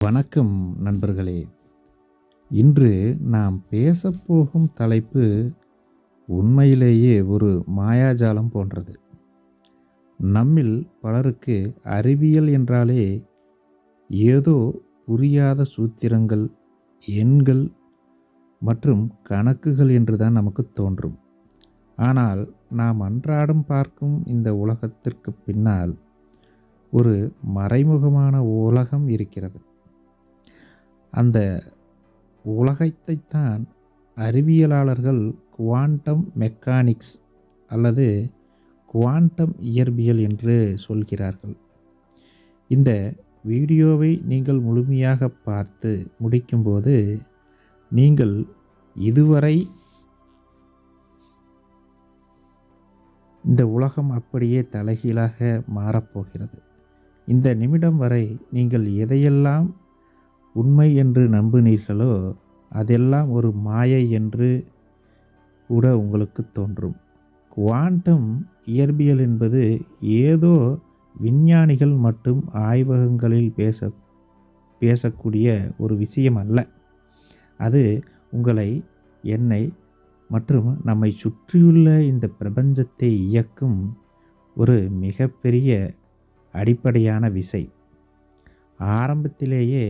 வணக்கம் நண்பர்களே. இன்று நாம் பேசப்போகும் தலைப்பு உண்மையிலேயே ஒரு மாயாஜாலம் போன்றது. நம்மில் பலருக்கு அறிவியல் என்றாலே ஏதோ புரியாத சூத்திரங்கள், எண்கள் மற்றும் கணக்குகள் என்றுதான் நமக்கு தோன்றும். ஆனால் நாம் அன்றாடம் பார்க்கும் இந்த உலகத்திற்கு பின்னால் ஒரு மறைமுகமான உலகம் இருக்கிறது. அந்த உலகத்தைத்தான் அறிவியலாளர்கள் குவாண்டம் மெக்கானிக்ஸ் அல்லது குவாண்டம் இயற்பியல் என்று சொல்கிறார்கள். இந்த வீடியோவை நீங்கள் முழுமையாக பார்த்து முடிக்கும்போது நீங்கள் இதுவரை இந்த உலகம் அப்படியே தலைகீழாக மாறப்போகிறது. இந்த நிமிடம் வரை நீங்கள் எதையெல்லாம் உண்மை என்று நம்பினீர்களோ அதெல்லாம் ஒரு மாயை என்று கூட உங்களுக்கு தோன்றும். குவாண்டம் இயற்பியல் என்பது ஏதோ விஞ்ஞானிகள் மட்டும் ஆய்வகங்களில் பேசக்கூடிய ஒரு விஷயம் அல்ல. அது உங்களை, என்னை மற்றும் நம்மை சுற்றியுள்ள இந்த பிரபஞ்சத்தை இயக்கும் ஒரு மிகப்பெரிய அடிப்படையான விசை. ஆரம்பத்திலேயே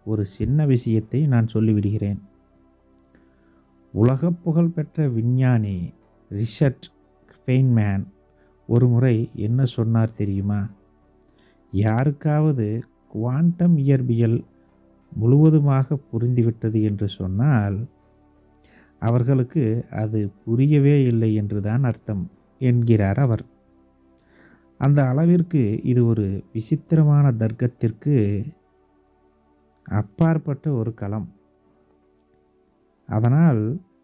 ஒரு சின்ன விஷயத்தை நான் சொல்லிவிடுகிறேன். உலக புகழ்பெற்ற விஞ்ஞானி ரிச்சர்ட் ஃபெய்ன்மேன் ஒரு முறை என்ன சொன்னார் தெரியுமா? யாருக்காவது குவாண்டம் இயற்பியல் முழுவதுமாக புரிந்துவிட்டது என்று சொன்னால் அவர்களுக்கு அது புரியவே இல்லை என்றுதான் அர்த்தம் என்கிறார் அவர். அந்த அளவிற்கு இது ஒரு விசித்திரமான தர்க்கத்திற்கு அப்பாற்பட்ட ஒரு களம். அதனால்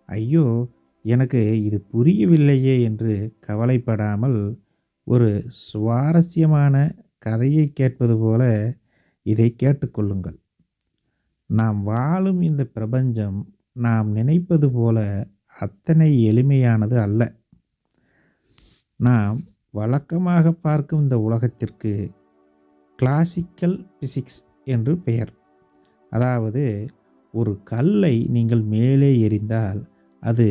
ஐயோ எனக்கு இது புரியவில்லையே என்று கவலைப்படாமல் ஒரு சுவாரஸ்யமான கதையை கேட்பது போல இதை கேட்டுக்கொள்ளுங்கள். நாம் வாழும் இந்த பிரபஞ்சம் நாம் நினைப்பது போல அத்தனை எளிமையானது அல்ல. நாம் வழக்கமாக பார்க்கும் இந்த உலகத்திற்கு கிளாசிக்கல் பிசிக்ஸ் என்று பெயர். அதாவது ஒரு கல்லை நீங்கள் மேலே எறிந்தால் அது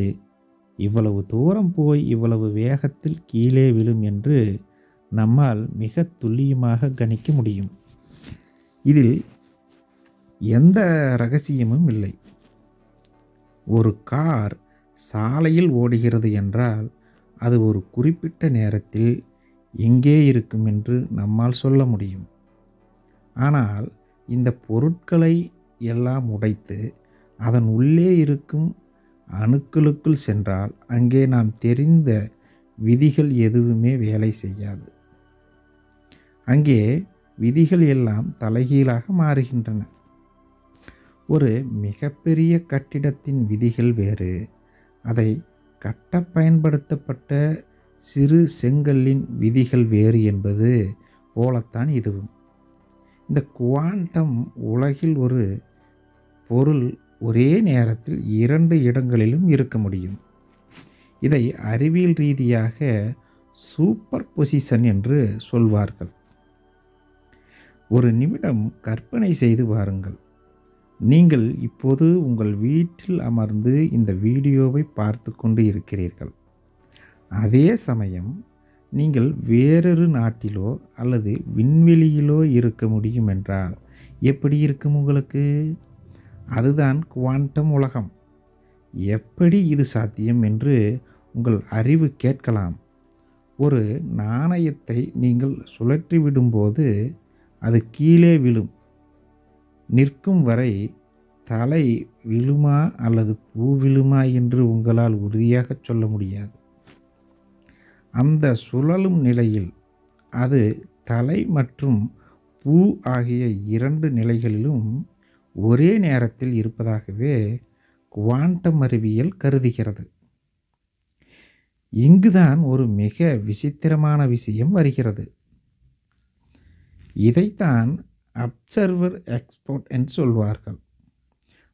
இவ்வளவு தூரம் போய் இவ்வளவு வேகத்தில் கீழே விழும் என்று நம்மால் மிக துல்லியமாக கணிக்க முடியும். இதில் எந்த ரகசியமும் இல்லை. ஒரு கார் சாலையில் ஓடுகிறது என்றால் அது ஒரு குறிப்பிட்ட நேரத்தில் எங்கே இருக்கும் என்று நம்மால் சொல்ல முடியும். ஆனால் இந்த பொருட்களை எல்லாம் உடைத்து அதன் உள்ளே இருக்கும் அணுக்களுக்குள் சென்றால் அங்கே நாம் தெரிந்த விதிகள் எதுவுமே வேலை செய்யாது. அங்கே விதிகள் எல்லாம் தலைகீழாக மாறுகின்றன. ஒரு மிகப்பெரிய கட்டிடத்தின் விதிகள் வேறு, அதை கட்ட பயன்படுத்தப்பட்ட சிறு செங்கல்லின் விதிகள் வேறு என்பது போலத்தான் இதுவும். இந்த குவாண்டம் உலகில் ஒரு பொருள் ஒரே நேரத்தில் இரண்டு இடங்களிலும் இருக்க முடியும். இதை அறிவியல் ரீதியாக சூப்பர் பொசிஷன் என்று சொல்வார்கள். ஒரு நிமிடம் கற்பனை செய்து பாருங்கள். நீங்கள் இப்போது உங்கள் வீட்டில் அமர்ந்து இந்த வீடியோவை பார்த்து கொண்டு இருக்கிறீர்கள். அதே சமயம் நீங்கள் வேறொரு நாட்டிலோ அல்லது விண்வெளியிலோ இருக்க முடியும் என்றால் எப்படி இருக்கும் உங்களுக்கு? அதுதான் குவாண்டம் உலகம். எப்படி இது சாத்தியம் என்று உங்கள் அறிவு கேட்கலாம். ஒரு நாணயத்தை நீங்கள் சுழற்றி விடும்போது அது கீழே விழும். நிற்கும் வரை தலை விழுமா அல்லது பூ விழுமா என்று உங்களால் உறுதியாக சொல்ல முடியாது. அந்த சுழலும் நிலையில் அது தலை மற்றும் பூ ஆகிய இரண்டு நிலைகளிலும் ஒரே நேரத்தில் இருப்பதாகவே குவாண்டம் அறிவியல் கருதுகிறது. இங்குதான் ஒரு மிக விசித்திரமான விஷயம் வருகிறது. இதைத்தான் அப்சர்வர் எக்ஸ்போர்ட் என்று சொல்வார்கள்.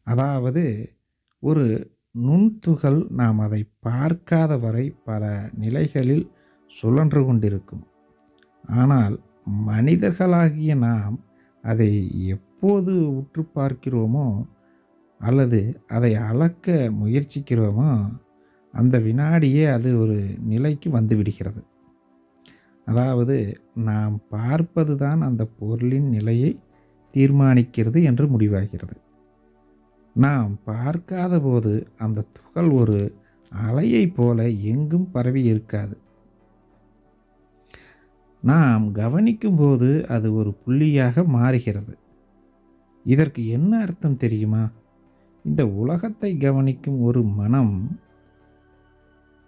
அதாவது ஒரு நுண்துகள் நாம் அதை பார்க்காத வரை பல நிலைகளில் சுழன்று கொண்டிருக்கும். ஆனால் மனிதர்களாகிய நாம் அதை எப்போது உற்று பார்க்கிறோமோ அல்லது அதை அளக்க முயற்சிக்கிறோமோ அந்த வினாடியே அது ஒரு நிலைக்கு வந்து விடுகிறது. அதாவது நாம் பார்ப்பது தான் அந்த பொருளின் நிலையை தீர்மானிக்கிறது என்று முடிவாகிறது. நாம் பார்க்காத போது அந்த துகள் ஒரு அலையைப் போல எங்கும் பரவி இருக்காது. நாம் கவனிக்கும் போது அது ஒரு புள்ளியாக மாறுகிறது. இதற்கு என்ன அர்த்தம் தெரியுமா? இந்த உலகத்தை கவனிக்கும் ஒரு மனம்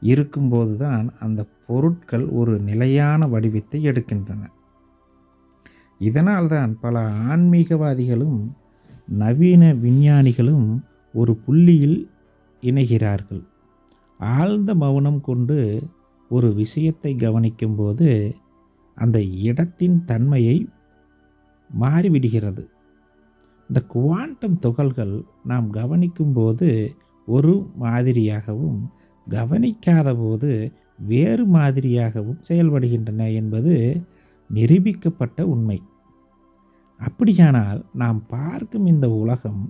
இருக்கும்போதுதான் அந்த பொருட்கள் ஒரு நிலையான வடிவத்தை எடுக்கின்றன. இதனால்தான் பல ஆன்மீகவாதிகளும் நவீன விஞ்ஞானிகளும் ஒரு புள்ளியில் இணைகிறார்கள். ஆழ்ந்த மௌனம் கொண்டு ஒரு விஷயத்தை கவனிக்கும்போது அந்த இடத்தின் தன்மையை மாறிவிடுகிறது. இந்த குவாண்டம் துகள்கள் நாம் கவனிக்கும்போது ஒரு மாதிரியாகவும் கவனிக்காத போது வேறு மாதிரியாகவும் செயல்படுகின்றன என்பது நிரூபிக்கப்பட்ட உண்மை. அப்படியானால் நாம் பார்க்கும் இந்த உலகம்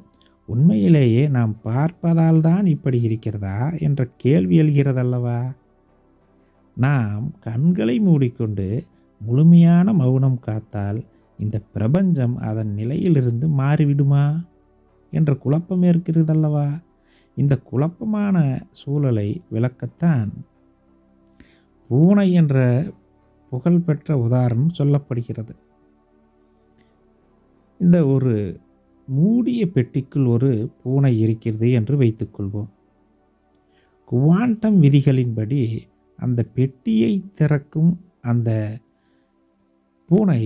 உண்மையிலேயே நாம் பார்ப்பதால் தான் இப்படி இருக்கிறதா என்ற கேள்வி எழுகிறதல்லவா? நாம் கண்களை மூடிக்கொண்டு முழுமையான மௌனம் காத்தால் இந்த பிரபஞ்சம் அதன் நிலையிலிருந்து மாறிவிடுமா என்ற குழப்பம் இருக்கிறதல்லவா? இந்த குழப்பமான சூழலை விளக்கத்தான் பூனை என்ற புகழ்பெற்ற உதாரணம் சொல்லப்படுகிறது. இந்த ஒரு மூடிய பெட்டிக்குள் ஒரு பூனை இருக்கிறது என்று வைத்துக்கொள்வோம். குவாண்டம் விதிகளின்படி அந்த பெட்டியை திறக்கும் அந்த பூனை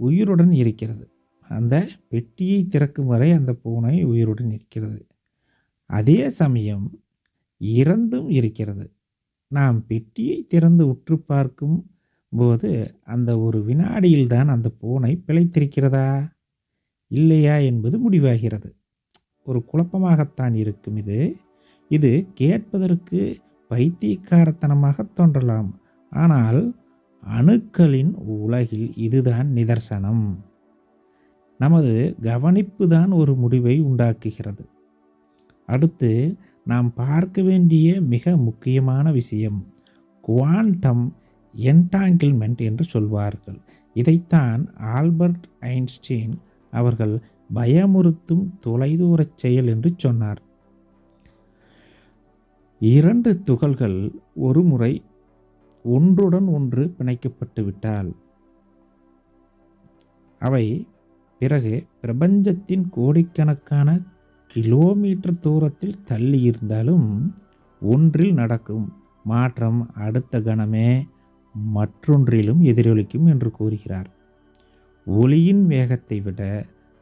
உயிருடன் இருக்கிறது. அந்த பெட்டியை திறக்கும் வரை அந்த பூனை உயிருடன் இருக்கிறது. அதே சமயம் இறந்தும் இருக்கிறது. நாம் பெட்டியை திறந்து உற்று பார்க்கும் போது அந்த ஒரு வினாடியில்தான் அந்த பூனை பிழைத்திருக்கிறதா இல்லையா என்பது முடிவாகிறது. ஒரு குழப்பமாகத்தான் இருக்கும் இது. இது கேட்பதற்கு பைத்தியக்காரத்தனமாக தோன்றலாம். ஆனால் அணுக்களின் உலகில் இதுதான் நிதர்சனம். நமது கவனிப்பு தான் ஒரு முடிவை உண்டாக்குகிறது. அடுத்து நாம் பார்க்க வேண்டிய மிக முக்கியமான விஷயம் குவாண்டம் என்டாங்கிள்மெண்ட் என்று சொல்வார்கள். இதைத்தான் ஆல்பர்ட் ஐன்ஸ்டீன் அவர்கள் பயமுறுத்தும் தொலைதூரச் செயல் என்று சொன்னார். இரண்டு துகள்கள் ஒரு முறை ஒன்றுடன் ஒன்று பிணைக்கப்பட்டு விட்டால் அவை பிறகு பிரபஞ்சத்தின் கோடிக்கணக்கான கிலோமீட்டர் தூரத்தில் தள்ளி இருந்தாலும் ஒன்றில் நடக்கும் மாற்றம் அடுத்த கணமே மற்றொன்றிலும் எதிரொலிக்கும் என்று கூறுகிறார். ஒளியின் வேகத்தை விட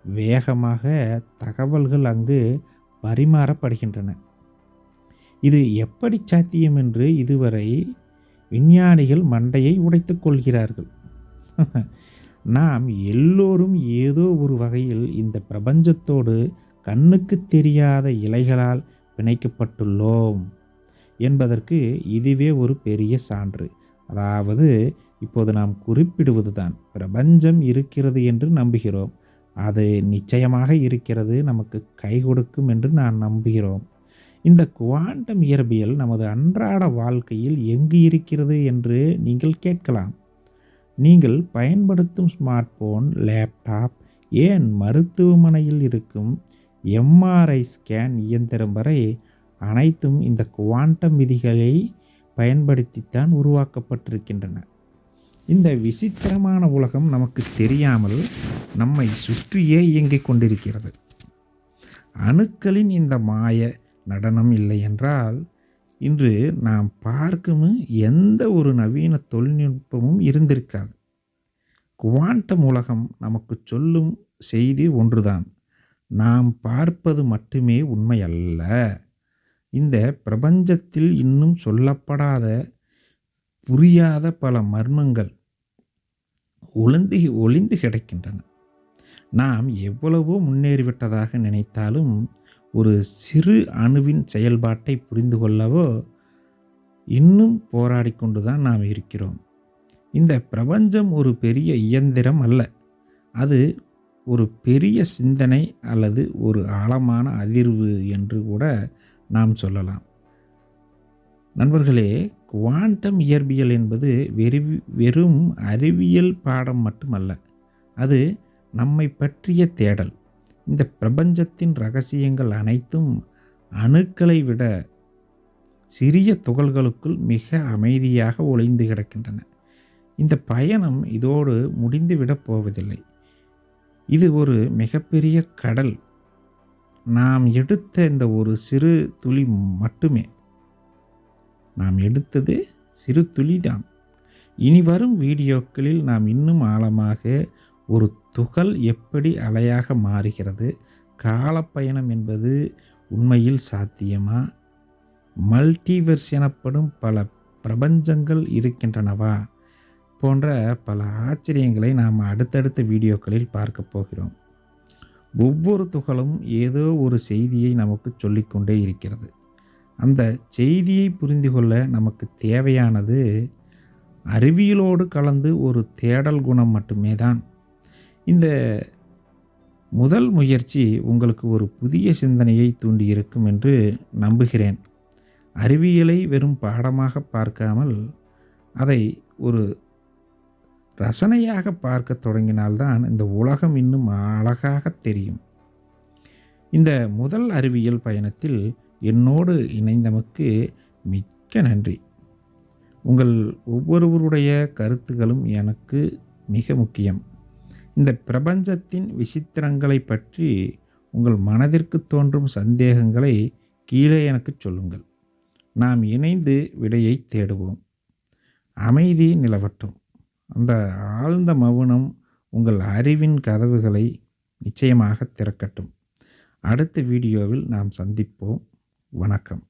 வேகமாக தகவல்கள் அங்கு பரிமாறப்படுகின்றன. இது எப்படி சாத்தியம் என்று இதுவரை விஞ்ஞானிகள் மண்டையை உடைத்துக் கொள்கிறார்கள். நாம் எல்லோரும் ஏதோ ஒரு வகையில் இந்த பிரபஞ்சத்தோடு கண்ணுக்கு தெரியாத இலைகளால் பிணைக்கப்பட்டுள்ளோம் என்பதற்கு இதுவே ஒரு பெரிய சான்று. அதாவது இப்போது நாம் குறிப்பிடுவதுதான் பிரபஞ்சம் இருக்கிறது என்று நம்புகிறோம். அது நிச்சயமாக இருக்கிறது, நமக்கு கை கொடுக்கும் என்று நான் நம்புகிறோம். இந்த குவாண்டம் இயற்பியல் நமது அன்றாட வாழ்க்கையில் எங்கு இருக்கிறது என்று நீங்கள் கேட்கலாம். நீங்கள் பயன்படுத்தும் ஸ்மார்ட் போன், லேப்டாப், ஏன் மருத்துவமனையில் இருக்கும் எம்ஆர்ஐ ஸ்கேன் இயந்திரம் வரை அனைத்தும் இந்த குவாண்டம் விதிகளை பயன்படுத்தித்தான் உருவாக்கப்பட்டிருக்கின்றன. இந்த விசித்திரமான உலகம் நமக்கு தெரியாமல் நம்மை சுற்றியே இயங்கிக் கொண்டிருக்கிறது. அணுக்களின் இந்த மாய நடனம் இல்லை என்றால் இன்று நாம் பார்க்கும் எந்த ஒரு நவீன தொழில்நுட்பமும் இருந்திருக்காது. குவாண்டம் உலகம் நமக்கு சொல்லும் செய்தி ஒன்றுதான்: நாம் பார்ப்பது மட்டுமே உண்மை அல்ல. இந்த பிரபஞ்சத்தில் இன்னும் சொல்லப்படாத, புரியாத பல மர்மங்கள் ஒளிந்து கிடக்கின்றன. நாம் எவ்வளவோ முன்னேறிவிட்டதாக நினைத்தாலும் ஒரு சிறு அணுவின் செயல்பாட்டை புரிந்து கொள்ளவோ இன்னும் போராடி கொண்டுதான் நாம் இருக்கிறோம். இந்த பிரபஞ்சம் ஒரு பெரிய இயந்திரம் அல்ல. அது ஒரு பெரிய சிந்தனை அல்லது ஒரு ஆழமான அதிர்வு என்று கூட நாம் சொல்லலாம். நண்பர்களே, குவாண்டம் இயற்பியல் என்பது வெறும் அறிவியல் பாடம் மட்டுமல்ல. அது நம்மை பற்றிய தேடல். இந்த பிரபஞ்சத்தின் ரகசியங்கள் அனைத்தும் அணுக்களை விட சிறிய துகள்களுக்குள் மிக அமைதியாக ஒளிந்து கிடக்கின்றன. இந்த பயணம் இதோடு முடிந்துவிடப் போவதில்லை. இது ஒரு மிகப்பெரிய கடல். நாம் எடுத்த இந்த ஒரு சிறு துளி மட்டுமே. நாம் எடுத்தது சிறு துளிதான். இனி வரும் வீடியோக்களில் நாம் இன்னும் ஆழமாக ஒரு துகள் எப்படி அலையாக மாறுகிறது, காலப்பயணம் என்பது உண்மையில் சாத்தியமா, மல்டிவர்ஸ் எனப்படும் பல பிரபஞ்சங்கள் இருக்கின்றனவா போன்ற பல ஆச்சரியங்களை நாம் அடுத்தடுத்த வீடியோக்களில் பார்க்க போகிறோம். ஒவ்வொரு துகளும் ஏதோ ஒரு செய்தியை நமக்கு சொல்லிக்கொண்டே இருக்கிறது. அந்த செய்தியை புரிந்து கொள்ள நமக்கு தேவையானது அறிவியலோடு கலந்து ஒரு தேடல் குணம் மட்டுமே தான். இந்த முதல் முயற்சி உங்களுக்கு ஒரு புதிய சிந்தனையை தூண்டியிருக்கும் என்று நம்புகிறேன். அறிவியலை வெறும் பாடமாக பார்க்காமல் அதை ஒரு ரசனையாக பார்க்க தொடங்கினால்தான் இந்த உலகம் இன்னும் அழகாக தெரியும். இந்த முதல் அறிவியல் பயணத்தில் என்னோடு இணைந்தமைக்கு மிக்க நன்றி. உங்கள் ஒவ்வொருவருடைய கருத்துகளும் எனக்கு மிக முக்கியம். இந்த பிரபஞ்சத்தின் விசித்திரங்களை பற்றி உங்கள் மனதிற்கு தோன்றும் சந்தேகங்களை கீழே எனக்கு சொல்லுங்கள். நாம் இணைந்து விடையை தேடுவோம். அமைதி நிலவட்டும். அந்த ஆழ்ந்த மௌனம் உங்கள் அறிவின் கதவுகளை நிச்சயமாக திறக்கட்டும். அடுத்த வீடியோவில் நாம் சந்திப்போம். வணக்கம்.